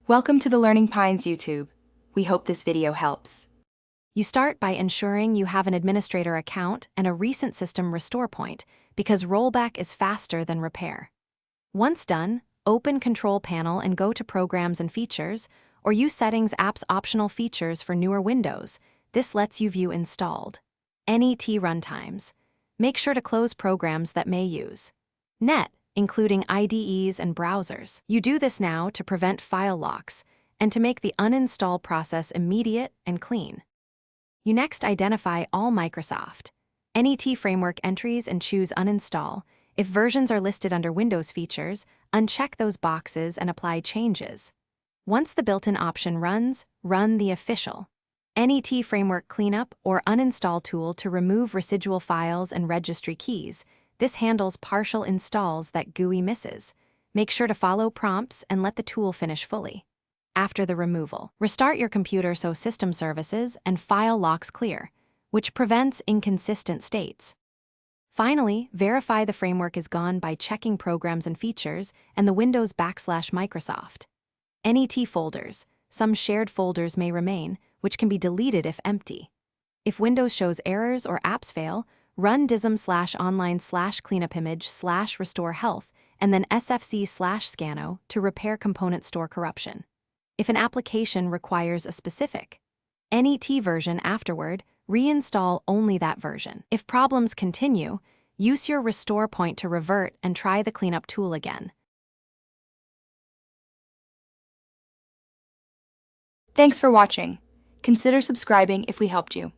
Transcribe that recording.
Welcome to the Learning Pines YouTube. We hope this video helps. You start by ensuring you have an administrator account and a recent system restore point, because rollback is faster than repair. Once done, open Control Panel and go to Programs and Features, or use Settings App's optional features for newer Windows. This lets you view installed NET runtimes. Make sure to close programs that may use NET, including IDEs and browsers. You do this now to prevent file locks and to make the uninstall process immediate and clean. You next identify all Microsoft NET framework entries and choose Uninstall. If versions are listed under Windows features, uncheck those boxes and apply changes. Once the built-in option runs, run the official NET framework cleanup or uninstall tool to remove residual files and registry keys. This handles partial installs that GUI misses. Make sure to follow prompts and let the tool finish fully. After the removal, restart your computer so system services and file locks clear, which prevents inconsistent states. Finally, verify the framework is gone by checking Programs and Features and the Windows /Microsoft NET folders. Some shared folders may remain, which can be deleted if empty. If Windows shows errors or apps fail, run dism/online/cleanupimage/restore health and then sfc/scano to repair component store corruption. If an application requires a specific NET version afterward, reinstall only that version. If problems continue, use your restore point to revert and try the cleanup tool again. Thanks for watching. Consider subscribing if we helped you.